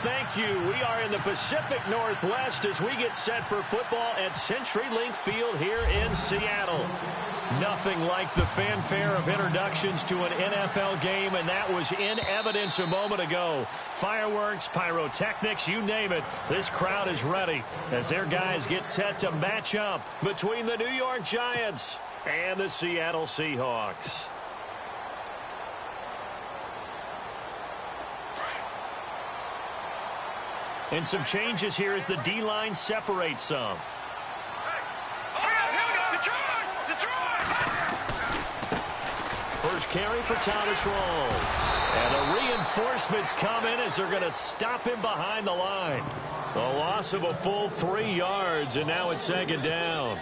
thank you. We are in the Pacific Northwest as we get set for football at CenturyLink Field here in Seattle. Nothing like the fanfare of introductions to an NFL game, and that was in evidence a moment ago. Fireworks, pyrotechnics, you name it. This crowd is ready as their guys get set to match up between the New York Giants and the Seattle Seahawks. And some changes here as the D-line separates some. First carry for Thomas Rawls. And the reinforcements come in as they're going to stop him behind the line. A loss of a full 3 yards, and now it's second down.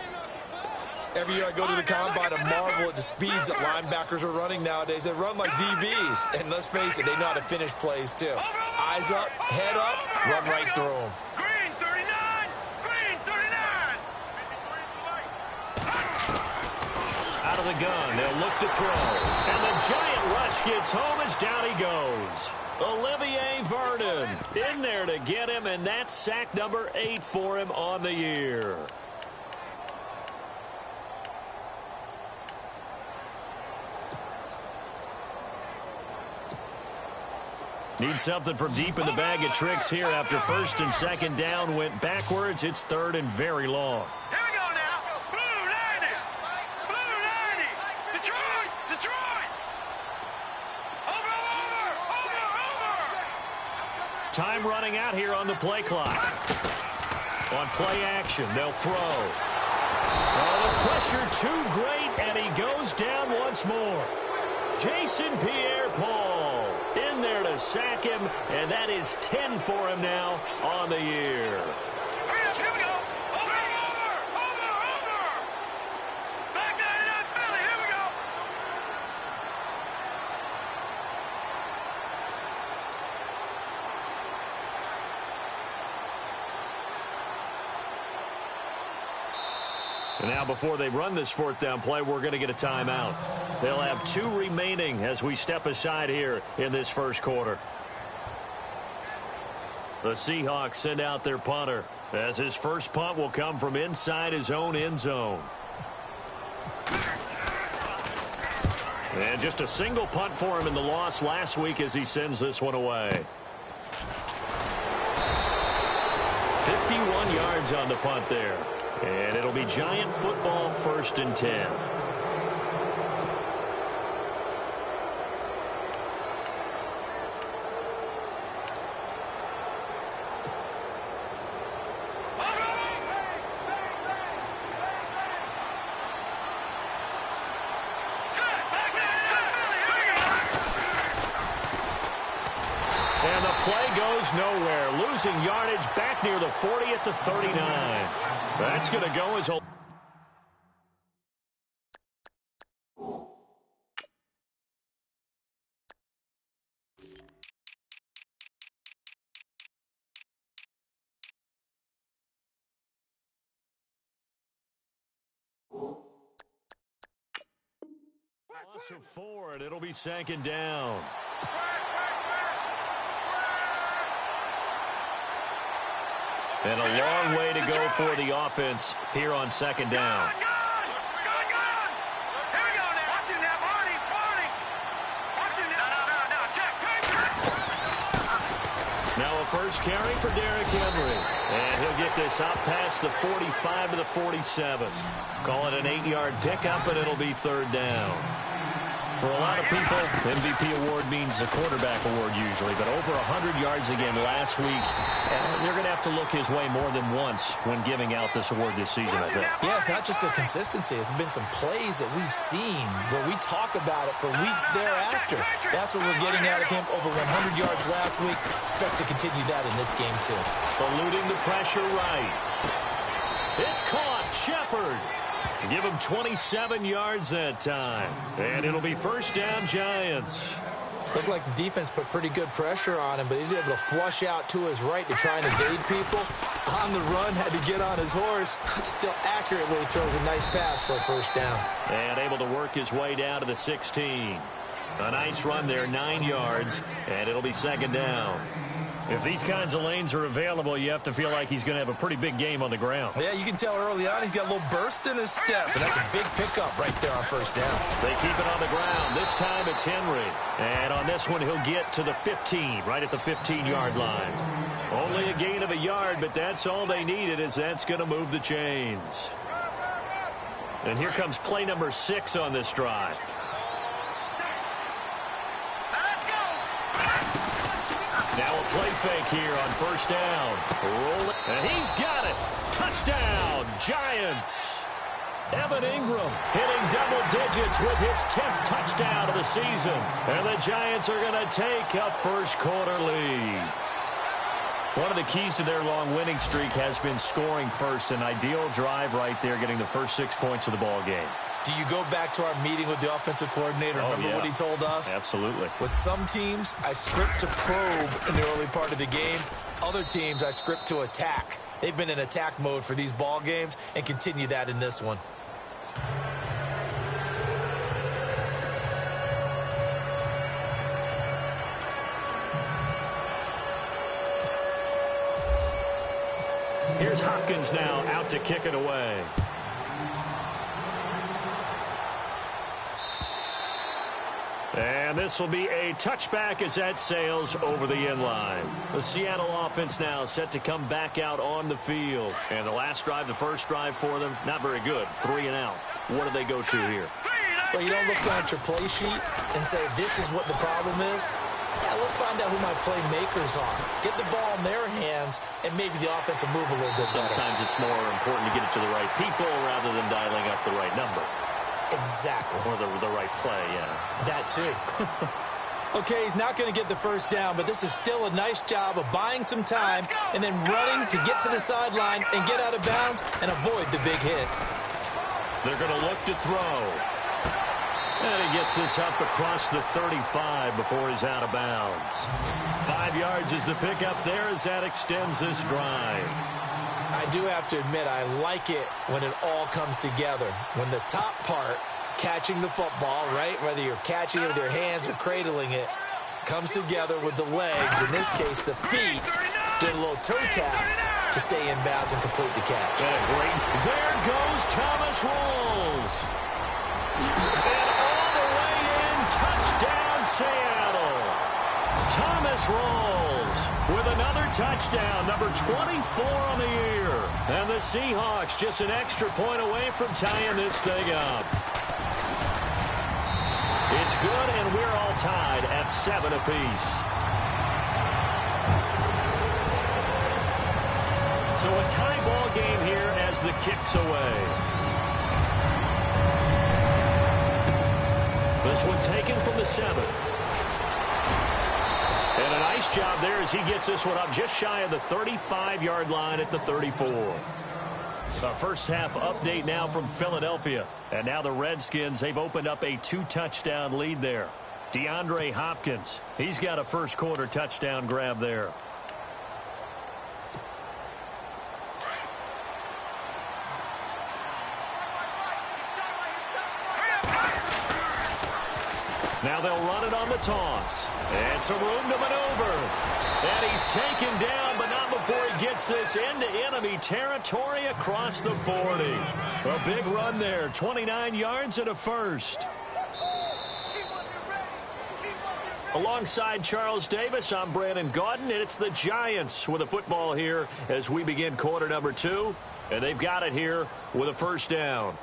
Every year I go to the combine and marvel at the speeds that linebackers are running nowadays. They run like DBs. And let's face it, they know how to finish plays too. Eyes up, head up, run right through them. Green 39! Green 39! Out of the gun, they'll look to throw. And the giant rush gets home as down he goes. Olivier Vernon in there to get him, and that's sack number 8 for him on the year. Need something from deep in the bag of tricks here after first and second down went backwards. It's third and very long. Here we go now. Blue 90. Blue 90. Detroit. Detroit. Over. Time running out here on the play clock. On play action, they'll throw. Oh, the pressure too great, and he goes down once more. Jason Pierre-Paul in there to sack him, and that is 10 for him now on the year. Hurry up, here we go. Over. Back 99 Philly, here we go. And now before they run this fourth down play, we're going to get a timeout. They'll have 2 remaining as we step aside here in this first quarter. The Seahawks send out their punter as his first punt will come from inside his own end zone. And just a single punt for him in the loss last week as he sends this one away. 51 yards on the punt there. And it'll be Giant football, 1st and 10. And the play goes nowhere. Losing yardage back near the 40 at the 39. That's going to go as a... Loss of 4, and it'll be second down. And a long way to go for the offense here on second down. Here we go now. Watch him now, Barney. Watch him now. No, Jack. Now a first carry for Derrick Henry. And he'll get this up past the 45 to the 47. Call it an 8-yard pickup, and it'll be third down. For a lot of people, MVP award means the quarterback award usually, but over 100 yards again last week. They're going to have to look his way more than once when giving out this award this season, I think. Yeah, it's not just the consistency. It's been some plays that we've seen where we talk about it for weeks thereafter. That's what we're getting out of him. Over 100 yards last week. Expects to continue that in this game, too. Eluding the pressure right. It's caught. Shepard. Give him 27 yards that time. And it'll be first down, Giants. Looked like the defense put pretty good pressure on him, but he's able to flush out to his right to try and evade people. On the run, had to get on his horse. Still accurately throws a nice pass for a first down. And able to work his way down to the 16. A nice run there, 9 yards, and it'll be second down. If these kinds of lanes are available, you have to feel like he's going to have a pretty big game on the ground. Yeah, you can tell early on he's got a little burst in his step, and that's a big pickup right there on first down. They keep it on the ground. This time it's Henry. And on this one, he'll get to the 15, right at the 15-yard line. Only a gain of a yard, but that's all they needed, as that's going to move the chains. And here comes play number 6 on this drive. Now a play fake here on first down. Rolling, and he's got it. Touchdown, Giants. Evan Ingram hitting double digits with his 10th touchdown of the season. And the Giants are going to take a first-quarter lead. One of the keys to their long winning streak has been scoring first. An ideal drive right there, getting the first 6 points of the ball game. Do you go back to our meeting with the offensive coordinator? Remember what he told us? Absolutely. With some teams, I script to probe in the early part of the game. Other teams, I script to attack. They've been in attack mode for these ball games and continue that in this one. Here's Hopkins now out to kick it away. And this will be a touchback as that sails over the inline. The Seattle offense now set to come back out on the field. And the last drive, the first drive for them, not very good. 3 and out. What do they go to here? Well, you don't look down at your play sheet and say, this is what the problem is. Yeah, let's find out who my playmakers are. Get the ball in their hands, and maybe the offense will move a little bit better. Sometimes it's more important to get it to the right people rather than dialing up the right number. Exactly. Or the right play, yeah. That too. Okay, he's not going to get the first down, but this is still a nice job of buying some time and then running to get to the sideline and get out of bounds and avoid the big hit. They're going to look to throw. And he gets this up across the 35 before he's out of bounds. 5 yards is the pickup there as that extends this drive. I do have to admit, I like it when it all comes together. When the top part, catching the football, right, whether you're catching it with your hands or cradling it, comes together with the legs, in this case the feet, did a little toe tap to stay in bounds and complete the catch. There goes Thomas Rolls. And all the way in, touchdown Seattle. Thomas Rolls with another touchdown, number 24 on the year. And the Seahawks just an extra point away from tying this thing up. It's good, and we're all tied at 7 apiece. So a tie ball game here as the kick's away. This one taken from the 7. And a nice job there as he gets this one up just shy of the 35-yard line at the 34. Our first half update now from Philadelphia. And now the Redskins, they've opened up a 2-touchdown lead there. DeAndre Hopkins, he's got a first-quarter touchdown grab there. Now they'll run it on the toss. And some room to maneuver. And he's taken down, but not before he gets this into enemy territory across the 40. A big run there, 29 yards and a first. Alongside Charles Davis, I'm Brandon Gaudin, and it's the Giants with a football here as we begin quarter number 2. And they've got it here with a first down.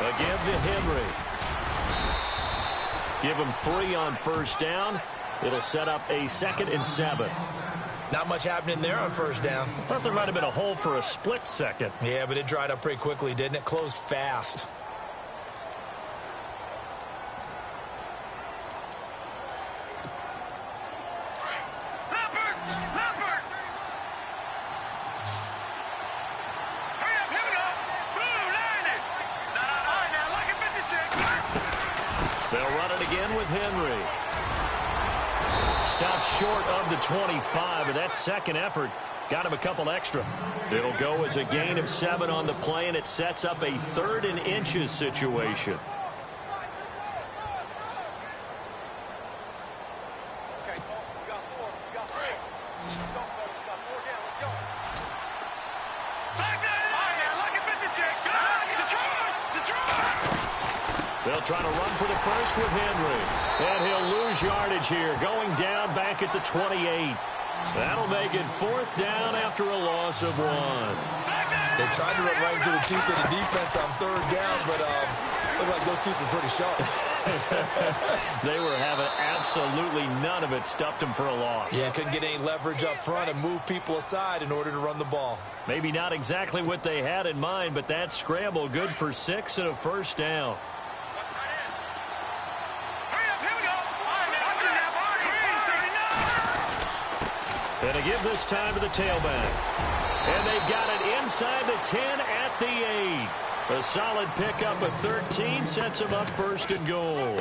Again to Henry. Give him 3 on first down. It'll set up a 2nd and 7. Not much happening there on first down. Thought there might have been a hole for a split second. Yeah, but it dried up pretty quickly, didn't it? Closed fast. They'll run it again with Henry. Stops short of the 25, but that second effort got him a couple extra. It'll go as a gain of 7 on the play, and it sets up a 3rd and inches situation. They'll try to run for the first with Henry. And he'll lose yardage here, going down back at the 28. That'll make it 4th down after a loss of 1. They tried to run right into the teeth of the defense on 3rd down, but looked like those teeth were pretty sharp. They were having absolutely none of it. Stuffed them for a loss. Yeah, couldn't get any leverage up front and move people aside in order to run the ball. Maybe not exactly what they had in mind, but that scramble good for 6 and a 1st down. And they give this time to the tailback. And they've got it inside the 10 at the 8. A solid pickup of 13 sets them up 1st and goal.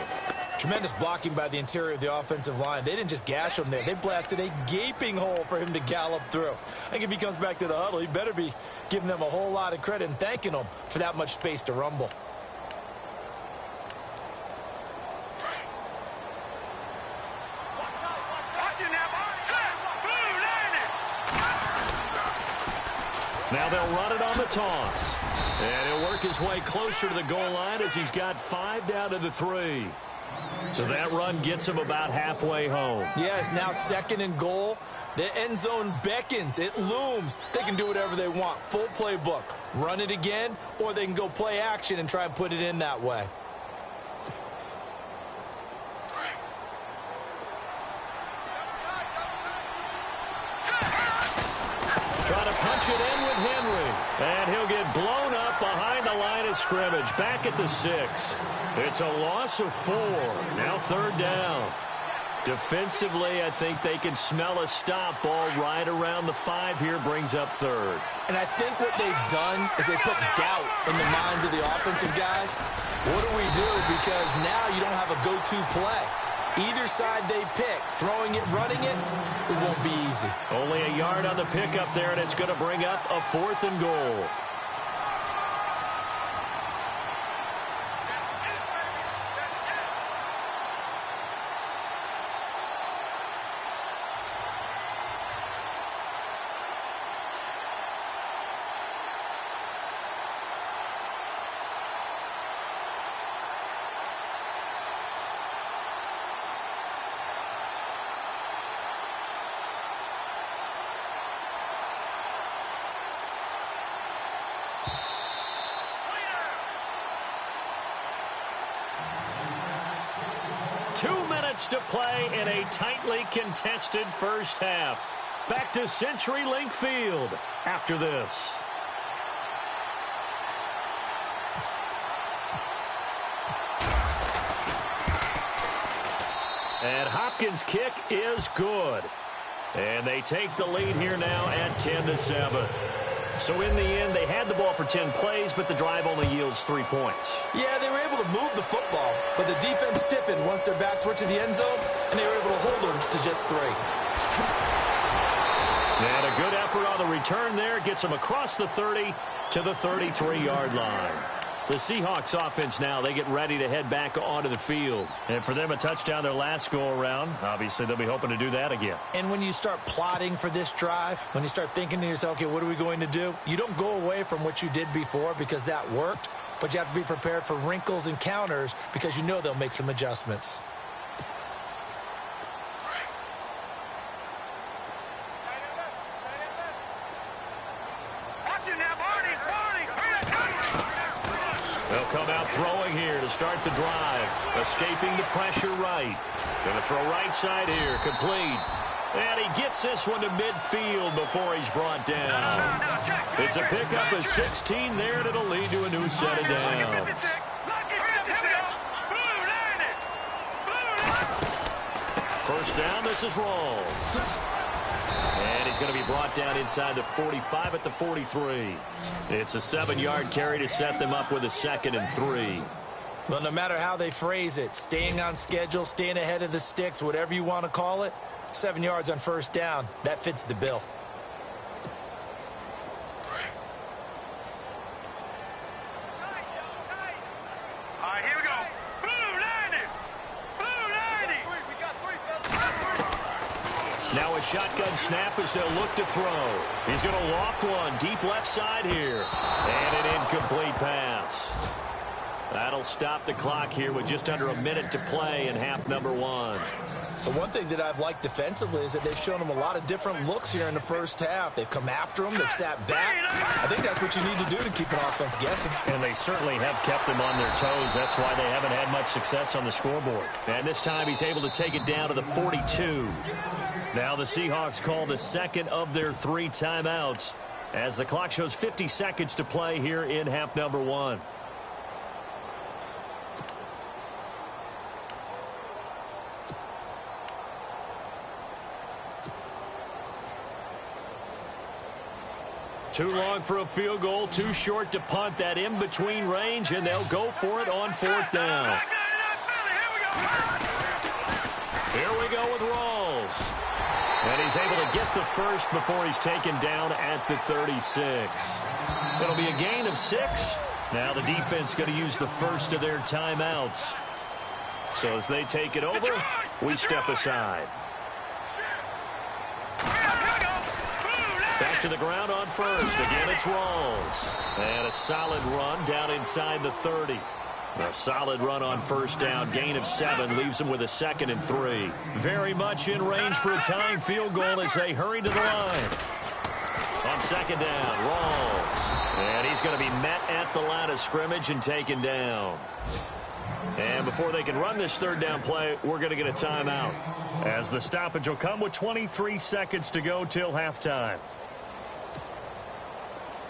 Tremendous blocking by the interior of the offensive line. They didn't just gash him there. They blasted a gaping hole for him to gallop through. I think if he comes back to the huddle, he better be giving them a whole lot of credit and thanking them for that much space to rumble. Now they'll run it on the toss. And he'll work his way closer to the goal line as he's got 5 down to the 3. So that run gets him about halfway home. Yeah, it's now 2nd and goal. The end zone beckons. It looms. They can do whatever they want. Full playbook. Run it again, or they can go play action and try and put it in that way. Trying to punch it in with Henry. And he'll get blown up behind the line of scrimmage. Back at the 6. It's a loss of 4. Now 3rd down. Defensively, I think they can smell a stop. Ball right around the 5 here brings up 3rd. And I think what they've done is they put doubt in the minds of the offensive guys. What do we do? Because now you don't have a go-to play. Either side they pick, throwing it, running it, it won't be easy. Only a yard on the pickup there, and it's going to bring up a 4th and goal. To play in a tightly contested first half. Back to CenturyLink Field after this. And Hopkins' kick is good. And they take the lead here now at 10-7. So in the end, they had the ball for 10 plays, but the drive only yields 3 points. Yeah, they were able to move the football, but the defense stiffened once their backs were to the end zone, and they were able to hold them to just 3. And a good effort on the return there gets them across the 30 to the 33-yard line. The Seahawks offense now, they get ready to head back onto the field. And for them, a touchdown their last go-around. Obviously, they'll be hoping to do that again. And when you start plotting for this drive, when you start thinking to yourself, okay, what are we going to do? You don't go away from what you did before because that worked, but you have to be prepared for wrinkles and counters because you know they'll make some adjustments. They'll come out throwing here to start the drive. Escaping the pressure right. Going to throw right side here. Complete. And he gets this one to midfield before he's brought down. It's a pickup of 16 there, and it'll lead to a new set of downs. First down, this is Rawls. And he's going to be brought down inside the 45 at the 43. It's a 7-yard carry to set them up with a 2nd and 3. Well, no matter how they phrase it, staying on schedule, staying ahead of the sticks, whatever you want to call it, 7 yards on first down, that fits the bill. All right, here we go. Blue 90. Blue 90. Now a shotgun snap as they'll look to throw. He's going to loft one deep left side here. And an incomplete pass. That'll stop the clock here with just under a minute to play in half number 1. The one thing that I've liked defensively is that they've shown them a lot of different looks here in the first half. They've come after them. They've sat back. I think that's what you need to do to keep an offense guessing. And they certainly have kept them on their toes. That's why they haven't had much success on the scoreboard. And this time he's able to take it down to the 42. Now the Seahawks call the second of their 3 timeouts as the clock shows 50 seconds to play here in half number 1. Too long for a field goal, too short to punt. That in-between range, and they'll go for it on 4th down. Here we go with Rawls. And he's able to get the first before he's taken down at the 36. It'll be a gain of 6. Now the defense going to use the first of their timeouts. So as they take it over, we step aside. Back to the ground on first. Again, it's Rawls. And a solid run down inside the 30. A solid run on first down. Gain of 7 leaves them with a 2nd and 3. Very much in range for a tying field goal as they hurry to the line. On 2nd down, Rawls. And he's going to be met at the line of scrimmage and taken down. And before they can run this 3rd down play, we're going to get a timeout, as the stoppage will come with 23 seconds to go till halftime.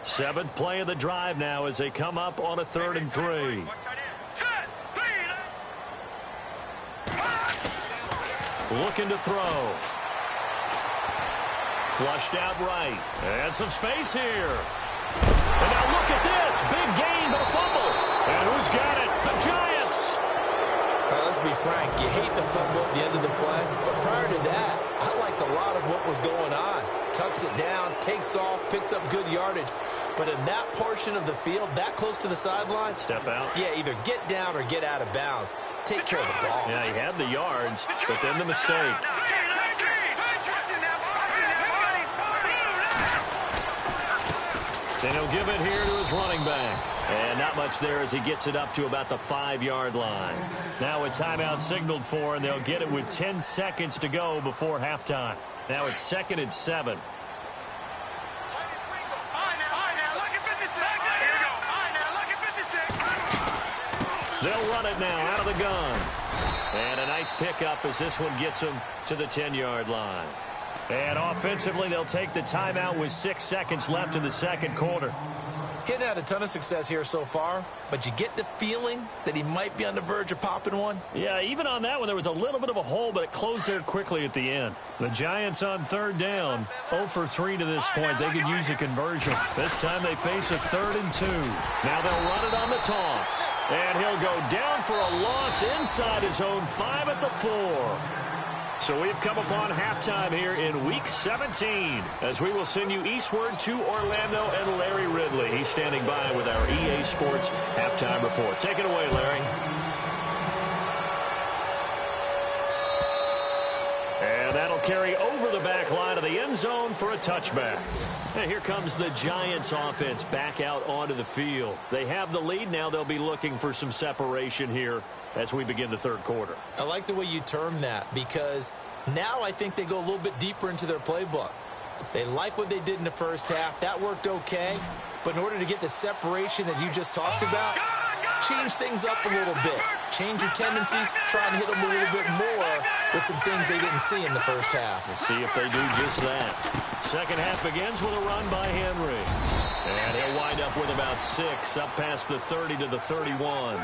7th play of the drive now as they come up on a 3rd and 3. Looking to throw. Flushed out right. And some space here. And now look at this. Big gain, but a fumble. And who's got it? The Giants. Well, let's be frank. You hate the fumble at the end of the play. But prior to that, I liked a lot of what was going on. Tucks it down, takes off, picks up good yardage. But in that portion of the field, that close to the sideline, step out. Yeah, either get down or get out of bounds. Take care of the ball. Yeah, he had the yards, but then the mistake. And he'll give it here to his running back. And not much there as he gets it up to about the 5-yard line. Now a timeout signaled for, and they'll get it with 10 seconds to go before halftime. Now it's 2nd and 7. They'll run it now out of the gun. And a nice pickup as this one gets them to the 10-yard line. And offensively, they'll take the timeout with 6 seconds left in the 2nd quarter. Getting had a ton of success here so far, but you get the feeling that he might be on the verge of popping one. Yeah, even on that one, there was a little bit of a hole, but it closed there quickly at the end. The Giants on 3rd down, 0 for 3 to this point. They could use a conversion. This time they face a 3rd and 2. Now they'll run it on the toss. And he'll go down for a loss inside his own 5 at the 4. So we've come upon halftime here in Week 17 as we will send you eastward to Orlando and Larry Ridley. He's standing by with our EA Sports Halftime Report. Take it away, Larry. And that'll carry over the back line of the end zone for a touchback. And here comes the Giants offense back out onto the field. They have the lead. Now they'll be looking for some separation here as we begin the 3rd quarter. I like the way you term that, because now I think they go a little bit deeper into their playbook. They like what they did in the first half. That worked okay. But in order to get the separation that you just talked about, change things up a little bit. Change your tendencies. Try and hit them a little bit more with some things they didn't see in the first half. We'll see if they do just that. 2nd half begins with a run by Henry. And he'll wind up with about 6 up past the 30 to the 31.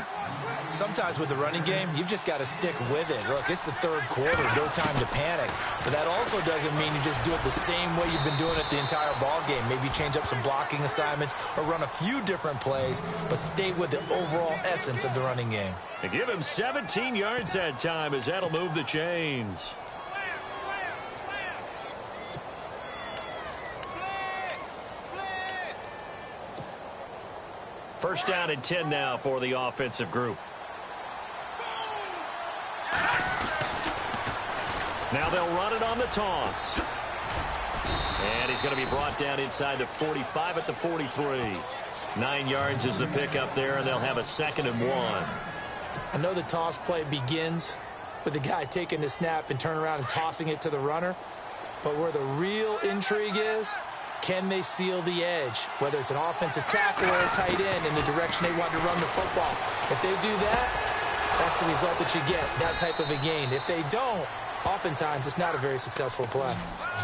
Sometimes with the running game, you've just got to stick with it. Look, it's the 3rd quarter, no time to panic. But that also doesn't mean you just do it the same way you've been doing it the entire ball game. Maybe change up some blocking assignments or run a few different plays, but stay with the overall essence of the running game. To give him 17 yards that time as that'll move the chains. First down and 10 now for the offensive group. Now they'll run it on the toss. And he's going to be brought down inside the 45 at the 43. 9 yards is the pickup there, and they'll have a 2nd and 1. I know the toss play begins with the guy taking the snap and turning around and tossing it to the runner. But where the real intrigue is, can they seal the edge? Whether it's an offensive tackle or a tight end in the direction they want to run the football. If they do that, that's the result that you get, that type of a gain. If they don't, oftentimes it's not a very successful play.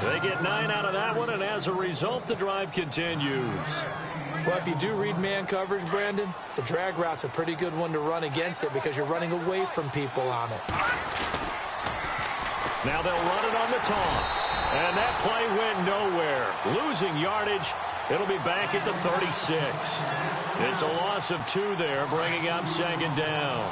They get 9 out of that one, and as a result, the drive continues. Well, if you do read man coverage, Brandon, the drag route's a pretty good one to run against it because you're running away from people on it. Now they'll run it on the toss. And that play went nowhere. Losing yardage. It'll be back at the 36. It's a loss of 2 there, bringing up 2nd down.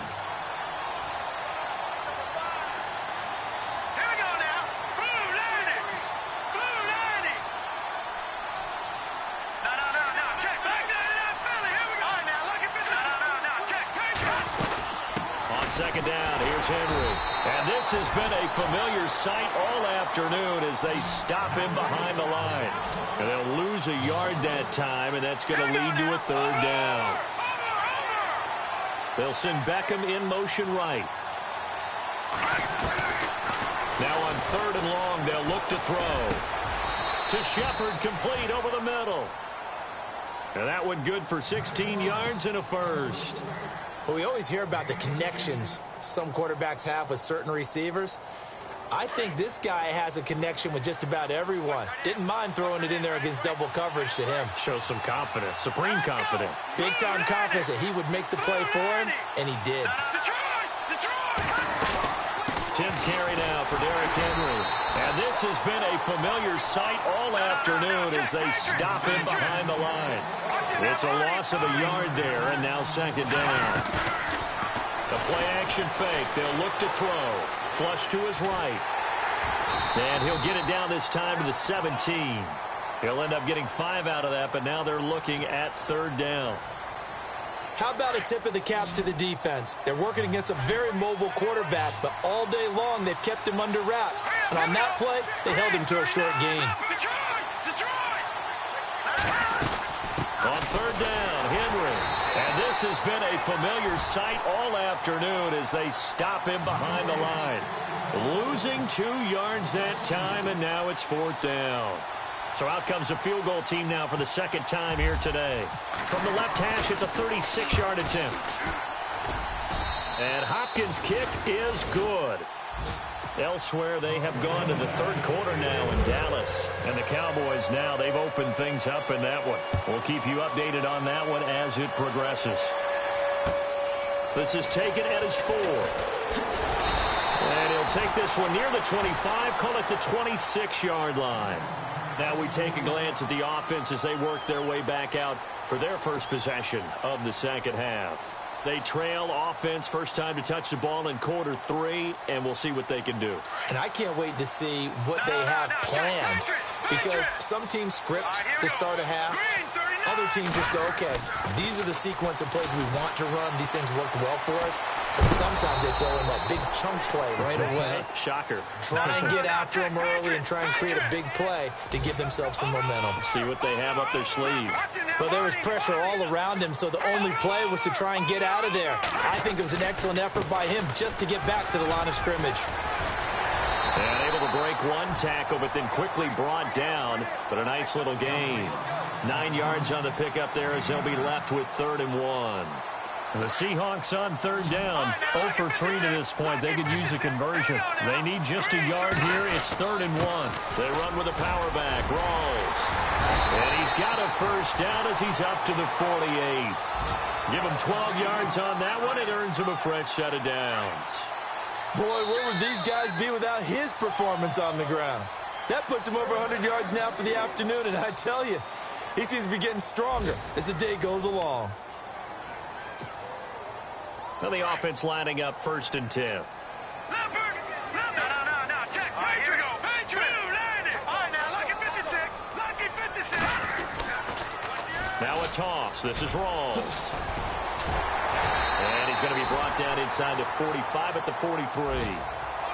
Second down, here's Henry. And this has been a familiar sight all afternoon as they stop him behind the line. And they'll lose a yard that time, and that's going to lead to a 3rd down. They'll send Beckham in motion right. Now on 3rd and long, they'll look to throw. To Shepard, complete over the middle. And that one good for 16 yards and a 1st. Well, we always hear about the connections some quarterbacks have with certain receivers. I think this guy has a connection with just about everyone. Didn't mind throwing it in there against double coverage to him. Shows some confidence, supreme confidence. Big-time confidence that he would make the play for him, and he did. 10th carry now for Derrick Henry. And this has been a familiar sight all afternoon as they stop him behind the line. It's a loss of a yard there, and now 2nd down. The play-action fake. They'll look to throw. Flush to his right. And he'll get it down this time to the 17. He'll end up getting 5 out of that, but now they're looking at 3rd down. How about a tip of the cap to the defense? They're working against a very mobile quarterback, but all day long they've kept him under wraps. And on that play, they held him to a short gain. On 3rd down, Henry. And this has been a familiar sight all afternoon as they stop him behind the line. Losing 2 yards that time, and now it's 4th down. So out comes a field goal team now for the 2nd time here today. From the left hash, it's a 36-yard attempt. And Hopkins' kick is good. Elsewhere, they have gone to the 3rd quarter now in Dallas. And the Cowboys now, they've opened things up in that one. We'll keep you updated on that one as it progresses. This is taken at his 4. And he'll take this one near the 25, call it the 26-yard line. Now we take a glance at the offense as they work their way back out for their first possession of the 2nd half. They trail offense, first time to touch the ball in quarter 3, and we'll see what they can do. And I can't wait to see what they have planned, because some teams script to start a half. Other teams just go, okay, these are the sequence of plays we want to run. These things worked well for us. And sometimes they throw in that big chunk play right away. Shocker. Try and get after them early and try and create a big play to give themselves some momentum. See what they have up their sleeve. But there was pressure all around him, so the only play was to try and get out of there. I think it was an excellent effort by him just to get back to the line of scrimmage. And able to break one tackle, but then quickly brought down. But a nice little gain. 9 yards on the pickup there as they'll be left with 3rd and 1. And the Seahawks on 3rd down. 0 for 3 to this point. They could use a conversion. They need just a yard here. It's 3rd and 1. They run with a power back. Rawls. And he's got a first down as he's up to the 48. Give him 12 yards on that one. It earns him a fresh set of downs. Boy, where would these guys be without his performance on the ground? That puts him over 100 yards now for the afternoon, and I tell you, he seems to be getting stronger as the day goes along. Now the offense lining up 1st and 10. No, check. Patriot. All right, now, lucky 56. Lucky 56. Now a toss. This is Rawls. And he's going to be brought down inside the 45 at the 43.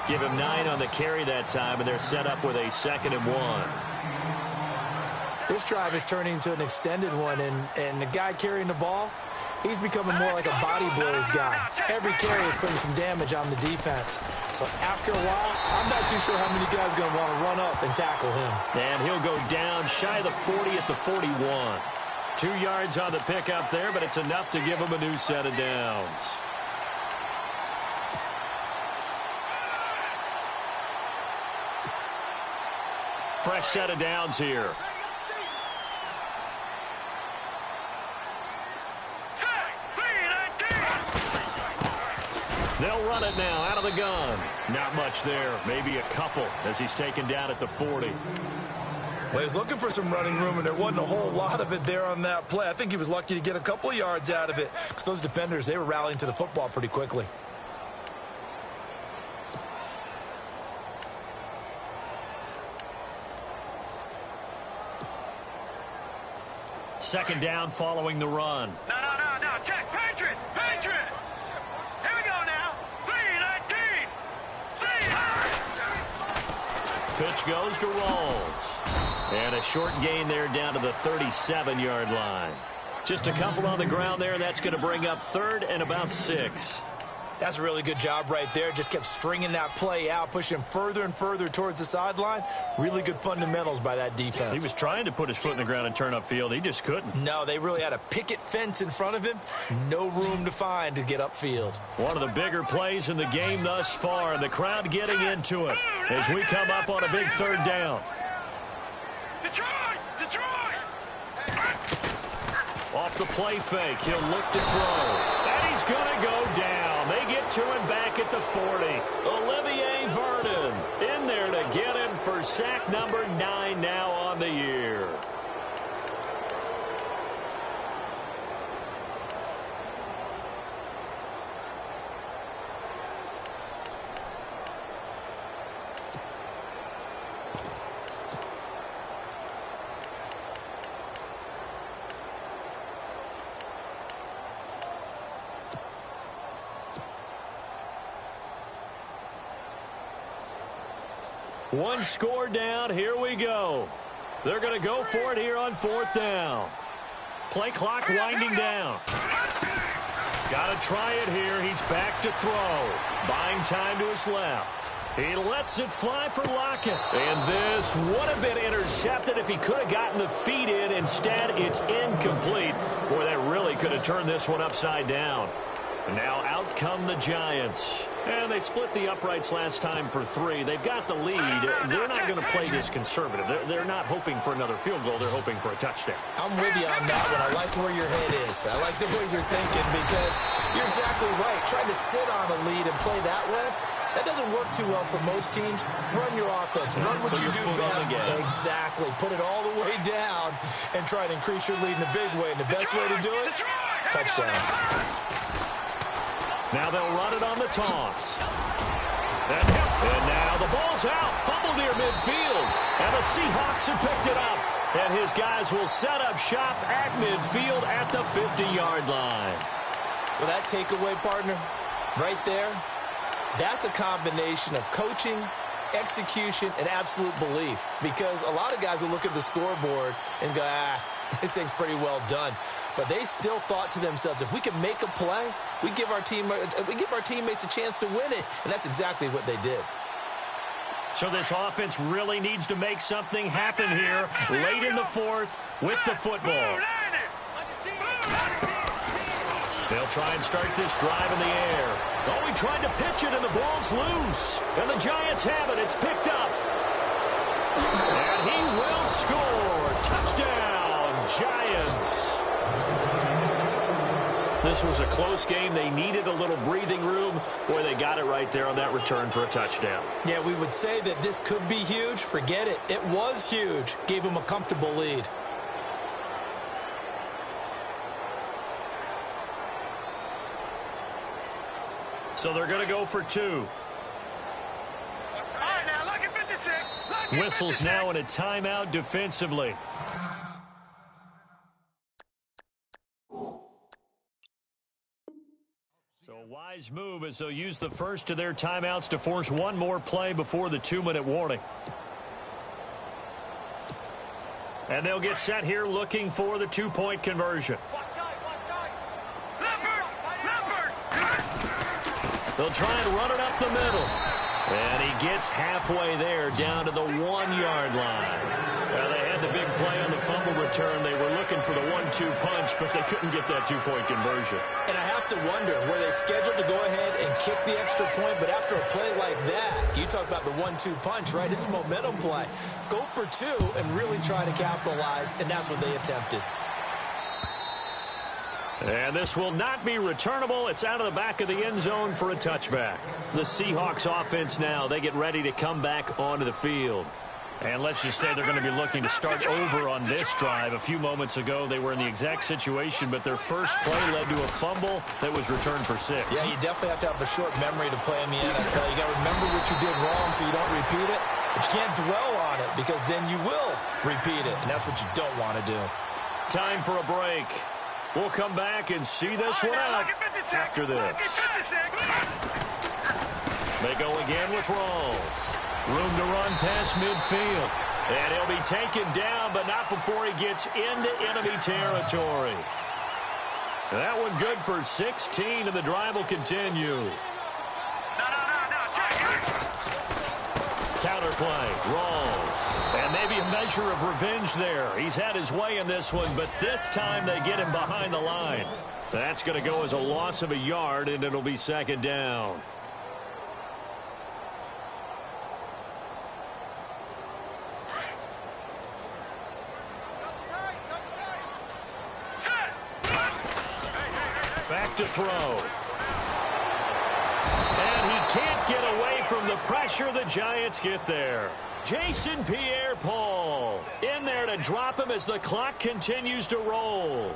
Give him 9 on the carry that time, and they're set up with a 2nd and 1. This drive is turning into an extended one, and the guy carrying the ball, he's becoming more like a body blows guy. Every carry is putting some damage on the defense. So after a while, I'm not too sure how many guys are going to want to run up and tackle him. And he'll go down shy of the 40 at the 41. 2 yards on the pickup there, but it's enough to give him a new set of downs. Fresh set of downs here. They'll run it now out of the gun. Not much there. Maybe a couple as he's taken down at the 40. Well, he was looking for some running room, and there wasn't a whole lot of it there on that play. I think he was lucky to get a couple of yards out of it because those defenders, they were rallying to the football pretty quickly. Second down following the run. No. Check. Patriot. Here we go now. 3-19. Pitch goes to Rawls. And a short gain there down to the 37-yard line. Just a couple on the ground there. That's going to bring up third and about 6. That's a really good job right there. Just kept stringing that play out, pushing him further and further towards the sideline. Really good fundamentals by that defense. He was trying to put his foot in the ground and turn upfield. He just couldn't. No, they really had a picket fence in front of him. No room to find to get upfield. One of the bigger plays in the game thus far, and the crowd getting into it as we come up on a big third down. Detroit! Off the play fake, he'll look to throw. And he's going to go down. They get to him back at the 40. Olivier Vernon in there to get him for sack number 9 now on the year. One score down. Here we go. They're going to go for it here on 4th down. Play clock winding down. Got to try it here. He's back to throw. Buying time to his left. He lets it fly for Lockett. And this would have been intercepted if he could have gotten the feet in. Instead, it's incomplete. Boy, that really could have turned this one upside down. And now out come the Giants. And they split the uprights last time for 3. They've got the lead. They're not going to play this conservative. They're not hoping for another field goal. They're hoping for a touchdown. I'm with you on that one. I like where your head is. I like the way you're thinking because you're exactly right. Trying to sit on a lead and play that way, that doesn't work too well for most teams. Run your offense. Run what you do best. Exactly. Put it all the way down and try to increase your lead in a big way. And the best way to do it, touchdowns. Now they'll run it on the toss. And now the ball's out. Fumble near midfield. And the Seahawks have picked it up. And his guys will set up shop at midfield at the 50-yard line. Well, that takeaway, partner, right there, that's a combination of coaching, execution, and absolute belief. Because a lot of guys will look at the scoreboard and go, this thing's pretty well done. But they still thought to themselves, if we can make a play, we give our teammates a chance to win it. And that's exactly what they did. So this offense really needs to make something happen here late in the 4th with the football. They'll try and start this drive in the air. Oh, he tried to pitch it, and the ball's loose. And the Giants have it. It's picked up. And he will score. Touchdown, Giants. This was a close game. They needed a little breathing room. Boy, they got it right there on that return for a touchdown. Yeah, we would say that this could be huge. Forget it. It was huge. Gave them a comfortable lead. So they're going to go for 2. All right, now, look at 56. Whistles now in a timeout defensively. So a wise move as they'll use the first of their timeouts to force one more play before the 2-minute warning. And they'll get set here looking for the two-point conversion. They'll try and run it up the middle. And he gets halfway there down to the 1-yard line. Well, they had the big play on the fumble return. They were looking for the 1-2 punch, but they couldn't get that two-point conversion. And I have to wonder, were they scheduled to go ahead and kick the extra point? But after a play like that, you talk about the 1-2 punch, right? It's a momentum play. Go for two and really try to capitalize, and that's what they attempted. And this will not be returnable. It's out of the back of the end zone for a touchback. The Seahawks offense now, they get ready to come back onto the field. And let's just say they're going to be looking to start over on this drive. A few moments ago, they were in the exact situation, but their first play led to a fumble that was returned for 6. Yeah, you definitely have to have a short memory to play in the NFL. You got to remember what you did wrong so you don't repeat it. But you can't dwell on it because then you will repeat it, and that's what you don't want to do. Time for a break. We'll come back and see this one out after this. They go again with Rawls. Room to run past midfield. And he'll be taken down, but not before he gets into enemy territory. That one good for 16, and the drive will continue. Counterplay, Rawls. And maybe a measure of revenge there. He's had his way in this one, but this time they get him behind the line. That's going to go as a loss of a yard, and it'll be second down. Back to throw. And he can't get away from the pressure. The Giants get there. Jason Pierre-Paul in there to drop him as the clock continues to roll.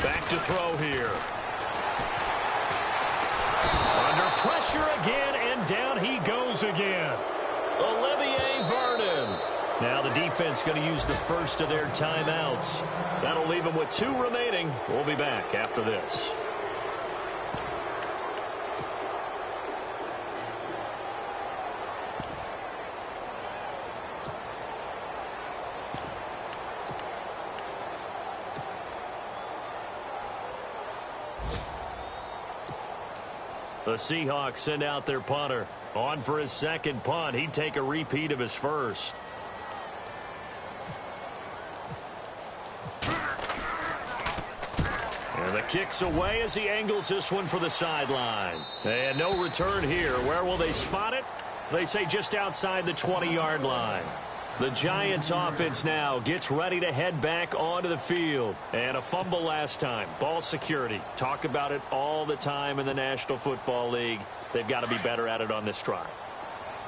Back to throw here. Under pressure again, and down he goes again. Olivier Vernon. Now the defense going to use the first of their timeouts. That'll leave them with 2 remaining. We'll be back after this. The Seahawks send out their punter. On for his second punt. He'd take a repeat of his first. And the kick's away as he angles this one for the sideline. And no return here. Where will they spot it? They say just outside the 20-yard line. The Giants offense now gets ready to head back onto the field. And a fumble last time. Ball security. Talk about it all the time in the National Football League. They've got to be better at it on this drive.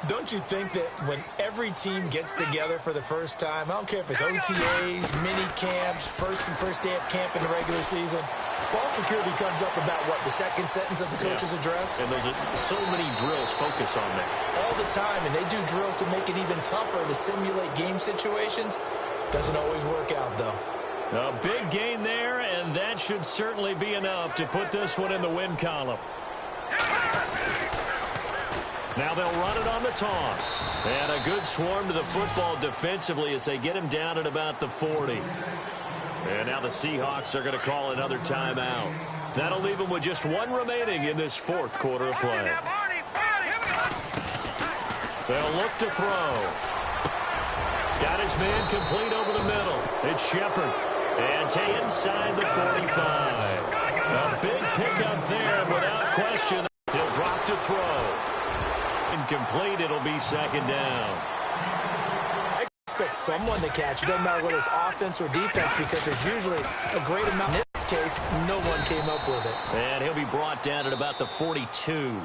Don't you think that when every team gets together for the first time, I don't care if it's OTAs, mini camps, first day of camp in the regular season, ball security comes up about, what, the second sentence of the coach's address? And there's so many drills focus on that. All the time, and they do drills to make it even tougher to simulate game situations. Doesn't always work out, though. A big gain there, and that should certainly be enough to put this one in the win column. Now they'll run it on the toss. And a good swarm to the football defensively as they get him down at about the 40. And now the Seahawks are going to call another timeout. That'll leave them with just 1 remaining in this 4th quarter of play. They'll look to throw. Got his man complete over the middle. It's Shepard. And to inside the 45. A big pickup there without question. He'll drop to throw. Incomplete, it'll be second down. I expect someone to catch. It doesn't matter whether it's offense or defense because there's usually a great amount. In this case, no one came up with it. And he'll be brought down at about the 42.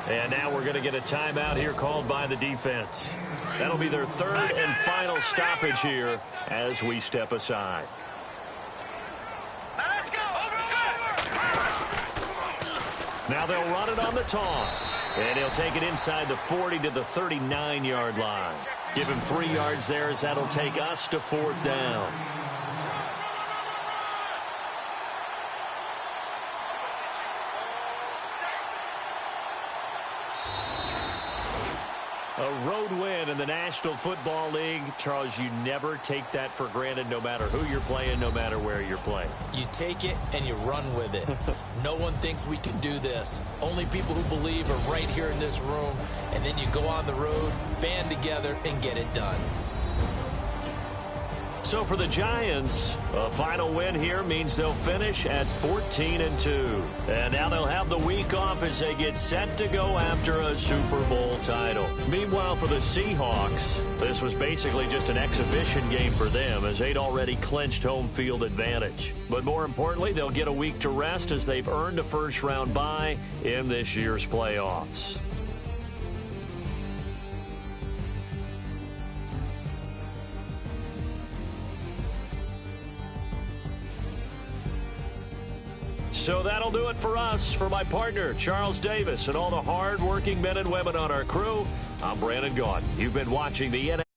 And now we're going to get a timeout here called by the defense. That'll be their 3rd and final stoppage here as we step aside. Now they'll run it on the toss. And he'll take it inside the 40 to the 39-yard line. Give him 3 yards there as that'll take us to 4th down. A road win in the National Football League. Charles, you never take that for granted no matter who you're playing, no matter where you're playing. You take it and you run with it. No one thinks we can do this. Only people who believe are right here in this room. And then you go on the road, band together, and get it done. So for the Giants, a final win here means they'll finish at 14-2. And now they'll have the week off as they get set to go after a Super Bowl title. Meanwhile, for the Seahawks, this was basically just an exhibition game for them as they'd already clinched home field advantage. But more importantly, they'll get a week to rest as they've earned a first-round bye in this year's playoffs. So that'll do it for us. For my partner, Charles Davis, and all the hard-working men and women on our crew, I'm Brandon Gaudin. You've been watching the NFL.